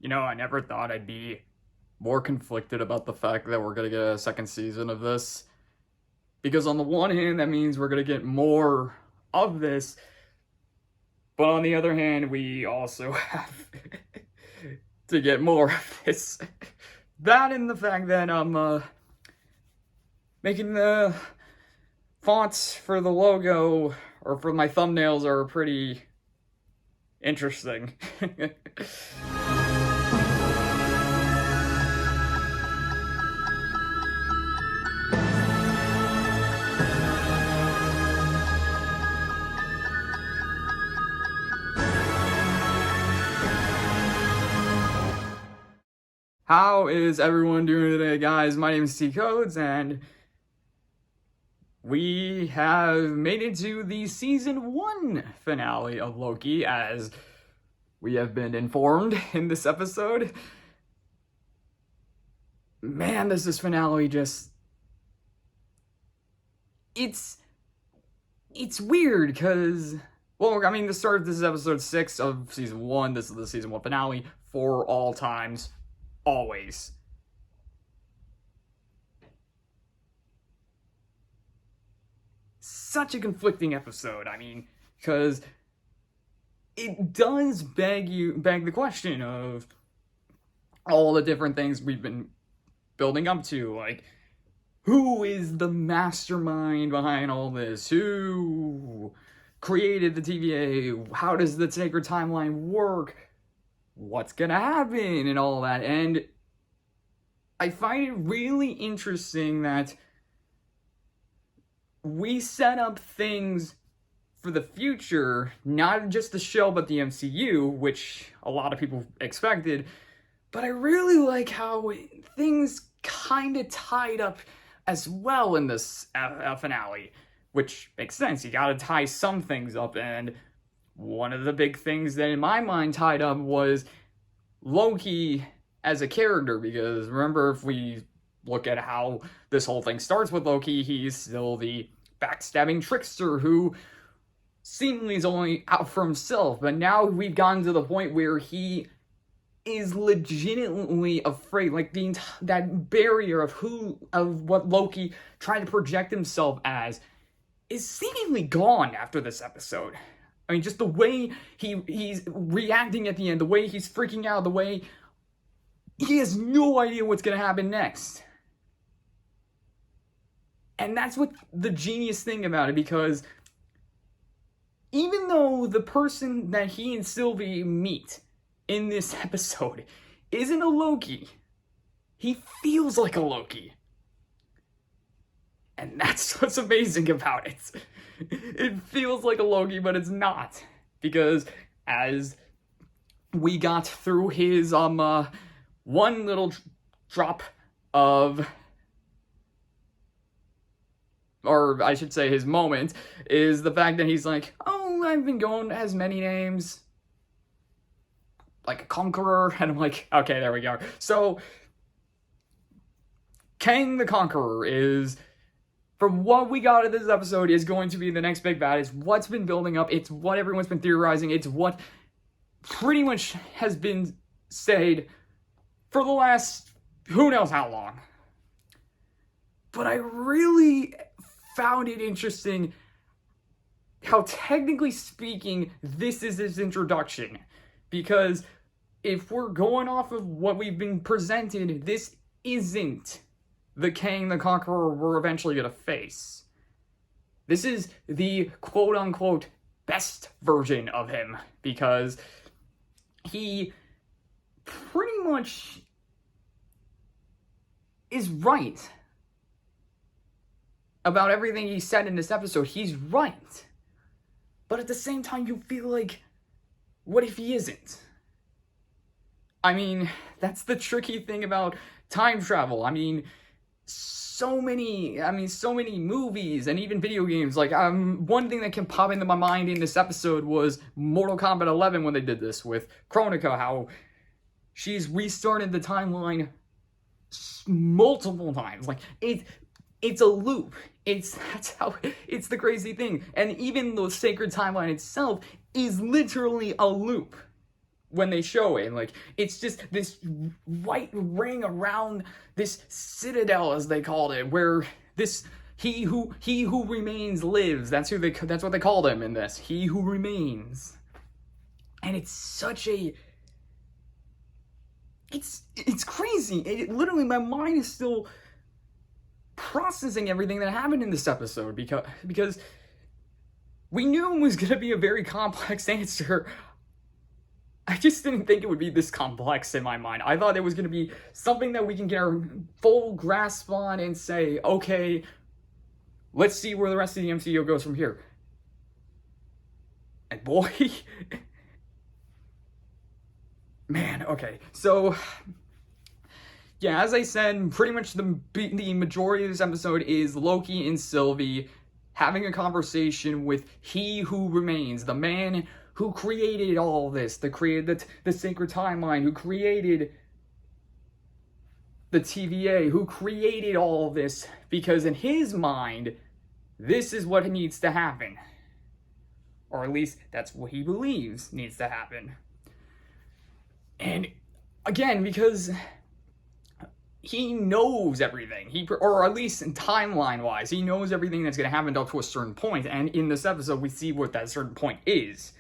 I never thought I'd be more conflicted about the fact that we're going to get a second season of this. Because on the one hand, that means we're going to get more of this. But on the other hand, we also have to get more of this. That and the fact that I'm making the fonts for the logo or for my thumbnails are pretty interesting. How is everyone doing today, guys? My name is T Codes, and we have made it to the season 1 finale of Loki, as we have been informed in this episode. Man, does this finale just... It's weird, because... Well, I mean, this is episode 6 of season 1. This is the season 1 finale for all times. Always. Such a conflicting episode, I mean, because it does beg the question of all the different things we've been building up to, like, who is the mastermind behind all this? Who created the TVA? How does the sacred timeline work? What's gonna happen and all that? And I find it really interesting that we set up things for the future, not just the show, but the MCU, which a lot of people expected. But I really like how things kind of tied up as well in this finale, which makes sense. You gotta tie some things up, and one of the big things that in my mind tied up was Loki as a character, because remember, if we look at how this whole thing starts with Loki, he's still the backstabbing trickster who seemingly is only out for himself, but now we've gotten to the point where he is legitimately afraid, like that barrier of what Loki tried to project himself as is seemingly gone after this episode. I mean, just the way he's reacting at the end, the way he's freaking out, the way he has no idea what's going to happen next. And that's what the genius thing about it, because even though the person that he and Sylvie meet in this episode isn't a Loki, he feels like a Loki. And that's what's amazing about it. It feels like a Loki, but it's not. Because as we got through his one little drop of, or I should say his moment, is the fact that he's like, oh, I've been going as many names, like a conqueror, and I'm like, okay, there we go. So Kang the Conqueror is, from what we got in this episode, is going to be the next big bad. It's what's been building up. It's what everyone's been theorizing. It's what pretty much has been said for the last who knows how long. But I really found it interesting how, technically speaking, this is his introduction. Because if we're going off of what we've been presented, this isn't the Kang the Conqueror we're eventually going to face. This is the quote-unquote best version of him, because he pretty much is right about everything he said in this episode. He's right. But at the same time, you feel like, what if he isn't? I mean, that's the tricky thing about time travel. I mean, so many movies and even video games. Like, one thing that can pop into my mind in this episode was Mortal Kombat 11 when they did this with Kronika, how she's restarted the timeline multiple times. Like, it's a loop. It's the crazy thing. And even the sacred timeline itself is literally a loop. when they show it. Like, it's just this white ring around this citadel, as they called it, where this he who remains lives. That's what they called him in this. He who remains. And it's such a it's crazy. It literally, my mind is still processing everything that happened in this episode because we knew it was going to be a very complex answer. I just didn't think it would be this complex in my mind. I thought it was going to be something that we can get our full grasp on and say, okay, let's see where the rest of the MCU goes from here. And boy, man, okay. So, yeah, as I said, pretty much the majority of this episode is Loki and Sylvie having a conversation with He Who Remains, the man who created all this, the sacred timeline, who created the TVA, who created all this, because in his mind, this is what needs to happen. Or at least, that's what he believes needs to happen. And, again, because he knows everything, or at least timeline-wise, he knows everything that's going to happen up to a certain point, and in this episode, we see what that certain point is.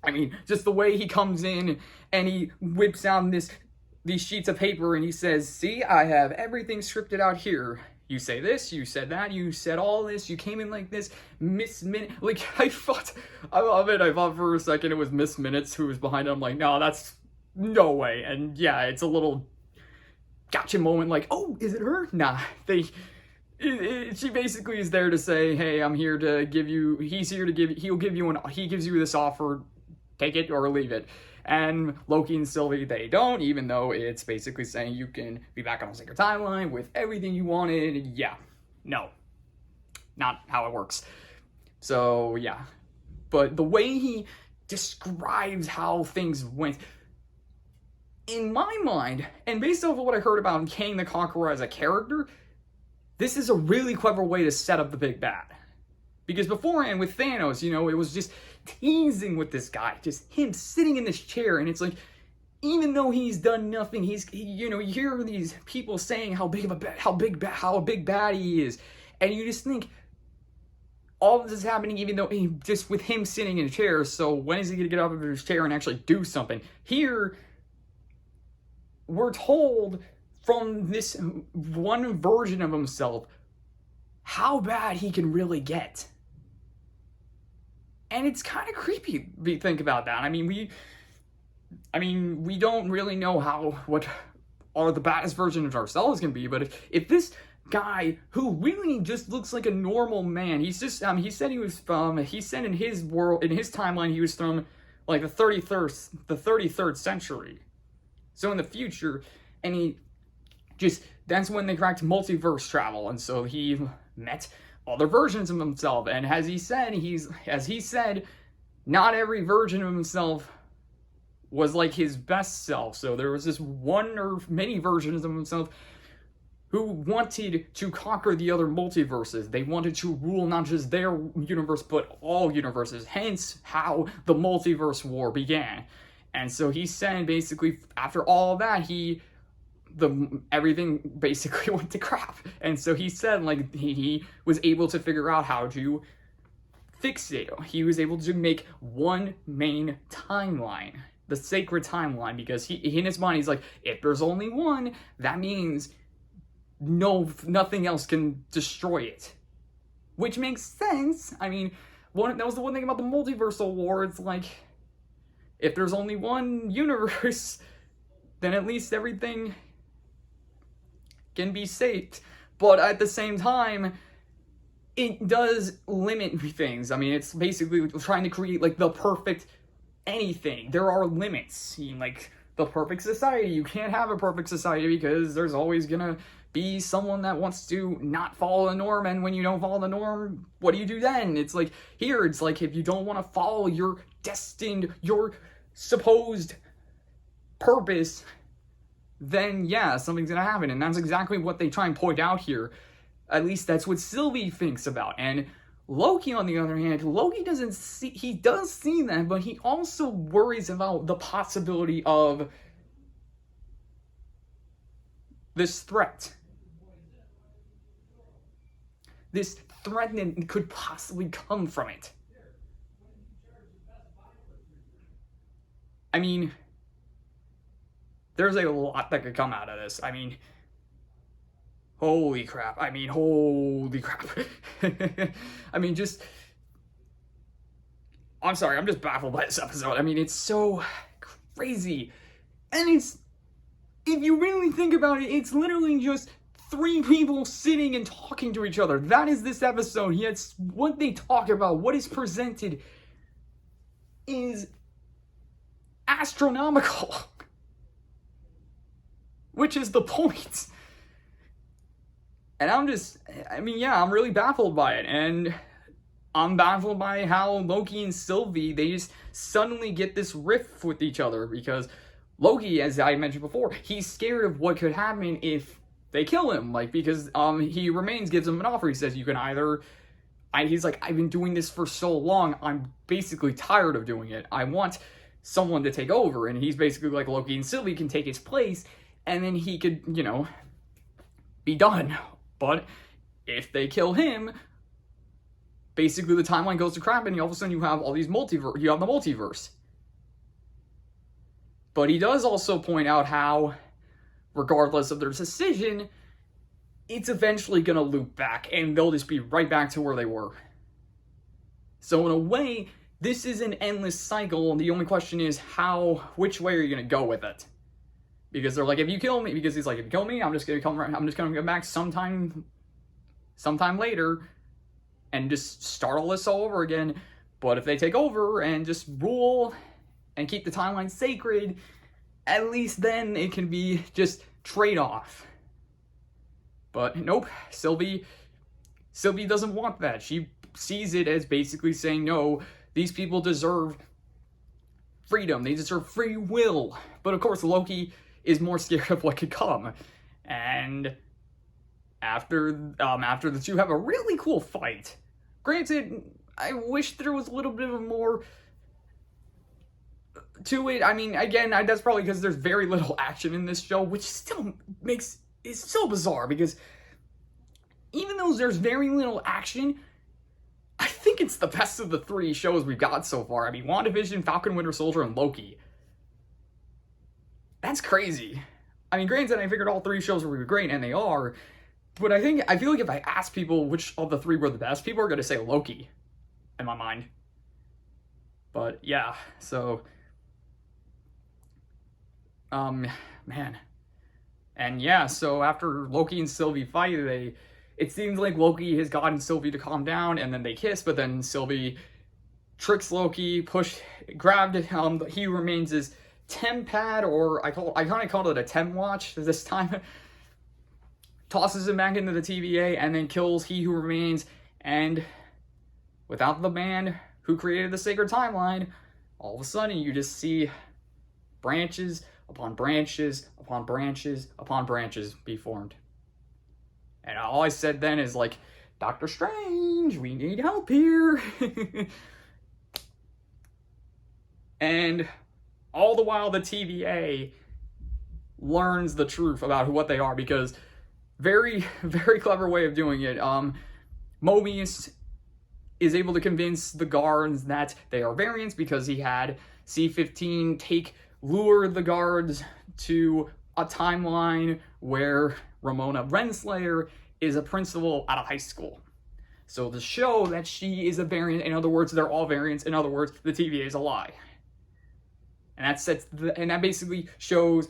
I mean, just the way he comes in and he whips out these sheets of paper and he says, see, I have everything scripted out here. You say this, you said that, you said all this, you came in like this, Miss Minute. Like, I love it. I thought for a second it was Miss Minutes who was behind it. I'm like, no, that's no way. And yeah, it's a little gotcha moment, like, oh, is it her? Nah, she basically is there to say, hey, I'm here to give you, he gives you this offer, take it or leave it. And Loki and Sylvie, they don't, even though it's basically saying you can be back on the sacred timeline with everything you wanted. Yeah, no, not how it works. So, yeah. But the way he describes how things went, in my mind, and based off of what I heard about Kang the Conqueror as a character, this is a really clever way to set up the big bad. Because beforehand, with Thanos, it was just teasing with this guy, just him sitting in this chair, and it's like, even though he's done nothing, you hear these people saying how big bad he is, and you just think all of this is happening even though just with him sitting in a chair. So when is he going to get up out of his chair and actually do something? Here, we're told from this one version of himself how bad he can really get. And it's kind of creepy if you think about that. I mean, we don't really know what are the baddest version of ourselves can be, but if this guy who really just looks like a normal man, he said in his world, in his timeline, he was from like the 33rd century. So in the future, and that's when they cracked multiverse travel, and so he met other versions of himself, and as he said, not every version of himself was like his best self. So there was this one or many versions of himself who wanted to conquer the other multiverses. They wanted to rule not just their universe, but all universes. Hence how the multiverse war began. And so he said, basically, after all that, everything basically went to crap. And so he said, like, he was able to figure out how to fix it. He was able to make one main timeline, the sacred timeline, because in his mind, he's like, if there's only one, that means nothing else can destroy it. Which makes sense. I mean, that was the one thing about the multiversal war. It's like, if there's only one universe, then at least everything can be saved. But at the same time, it does limit things. I mean, it's basically trying to create like the perfect anything. There are limits. Like the perfect society. You can't have a perfect society because there's always gonna be someone that wants to not follow the norm, and when you don't follow the norm, what do you do then? It's like, here, it's like, if you don't want to follow your supposed purpose, then yeah, something's gonna happen. And that's exactly what they try and point out here. At least that's what Sylvie thinks about. And Loki, on the other hand, Loki doesn't see, he does see that, but he also worries about the possibility of this threat. This threat that could possibly come from it. I mean, there's a lot that could come out of this. I mean, holy crap. I mean, holy crap. I mean, I'm sorry, I'm just baffled by this episode. I mean, it's so crazy. And if you really think about it, it's literally just three people sitting and talking to each other. That is this episode. Yet what they talk about, what is presented, is astronomical. Which is the point. And I'm really baffled by it. And I'm baffled by how Loki and Sylvie, they just suddenly get this rift with each other. Because Loki, as I mentioned before, he's scared of what could happen if they kill him. Because he gives him an offer. He says, you can either... he's like, I've been doing this for so long, I'm basically tired of doing it. I want someone to take over. And he's basically like, Loki and Sylvie can take his place, and then he could, be done. But if they kill him, basically the timeline goes to crap, and all of a sudden you have all these the multiverse. But he does also point out how, regardless of their decision, it's eventually going to loop back, and they'll just be right back to where they were. So in a way, this is an endless cycle, and the only question is which way are you going to go with it? Because they're like, if you kill me, because he's like, if you kill me, I'm just going to come back sometime later, and just start all this all over again. But if they take over and just rule and keep the timeline sacred, at least then it can be just trade-off. But nope, Sylvie doesn't want that. She sees it as basically saying, no, these people deserve freedom. They deserve free will. But of course, Loki is more scared of what could come. And after the two have a really cool fight. Granted, I wish there was a little bit of more to it. I mean, again, that's probably because there's very little action in this show, which still is so bizarre, because even though there's very little action, I think it's the best of the three shows we've got so far. I mean, WandaVision, Falcon Winter Soldier, and Loki. That's crazy. I mean, granted, I figured all three shows were great, and they are, but I feel like if I ask people which of the three were the best, people are going to say Loki, in my mind. But, yeah, so... man. And yeah, so after Loki and Sylvie fight, it seems like Loki has gotten Sylvie to calm down, and then they kiss, but then Sylvie tricks Loki, grabbed He Remains his Tem pad, or I kind of called it a Tem watch this time, tosses him back into the TVA, and then kills He Who Remains, and without the man who created the sacred timeline, all of a sudden you just see branches upon branches upon branches upon branches be formed. And all I said then is like, Doctor Strange, we need help here. And all the while the TVA learns the truth about what they are, because very, very clever way of doing it. Mobius is able to convince the guards that they are variants, because he had C-15 lure the guards to a timeline where Ramona Renslayer is a principal at a high school. So to show that she is a variant, in other words, they're all variants, in other words, the TVA is a lie. And that basically shows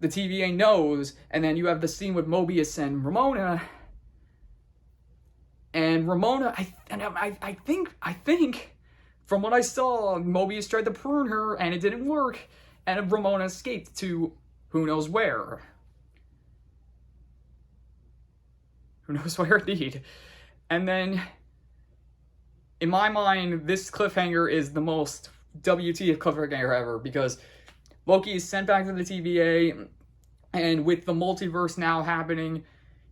the TVA knows, and then you have the scene with Mobius and Ramona. And Ramona, I think, from what I saw, Mobius tried to prune her, and it didn't work, and Ramona escaped to who knows where. Who knows where, indeed. And then, in my mind, this cliffhanger is the most WTF cliffhanger ever, because Loki is sent back to the TVA, and with the multiverse now happening,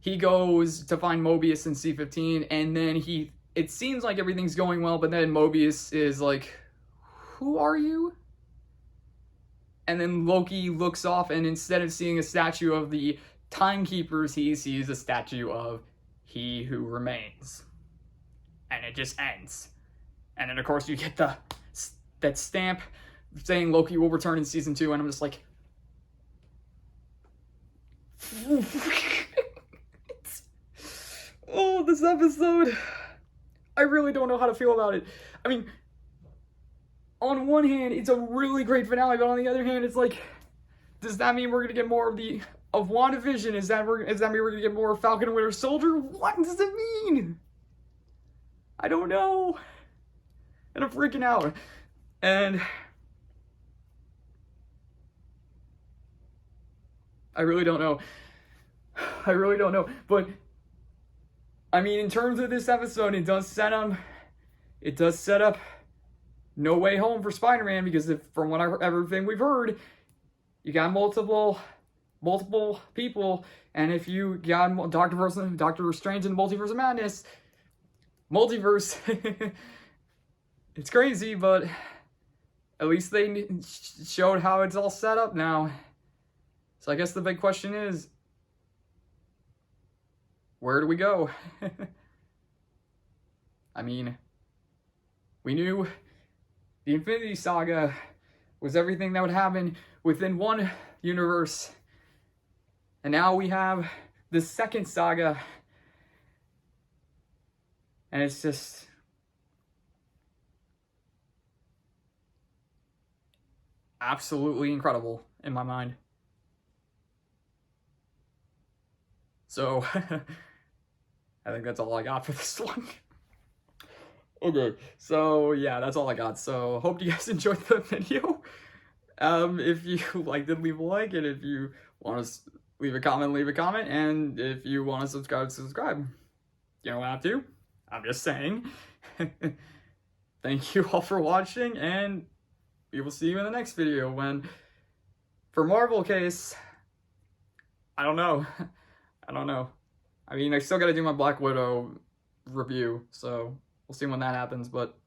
he goes to find Mobius in C-15, and then he it seems like everything's going well, but then Mobius is like, who are you? And then Loki looks off, and instead of seeing a statue of the timekeepers, he sees a statue of He Who Remains. And it just ends. And then, of course, you get that stamp saying Loki will return in season 2, and I'm just like... Oh, this episode... I really don't know how to feel about it. I mean, on one hand, it's a really great finale, but on the other hand, it's like, does that mean we're gonna get more of WandaVision? Does that mean we're gonna get more of Falcon and Winter Soldier? What does it mean? I don't know. And I'm freaking out. And I really don't know. I really don't know. But I mean, in terms of this episode, it does set up No Way Home for Spider-Man, because from everything we've heard, you got multiple people, and if you got Doctor Strange in the Multiverse of Madness, it's crazy, but at least they showed how it's all set up now. So I guess the big question is, where do we go? I mean, we knew the Infinity Saga was everything that would happen within one universe. And now we have the second saga. And it's just... absolutely incredible in my mind. So, I think that's all I got for this one. Okay, so yeah, that's all I got. So, hope you guys enjoyed the video. If you liked it, leave a like, and if you want to leave a comment, and if you want to subscribe. You don't have to. I'm just saying. Thank you all for watching, and we will see you in the next video when, for Marvel case, I don't know. I mean, I still gotta do my Black Widow review, so we'll see when that happens, but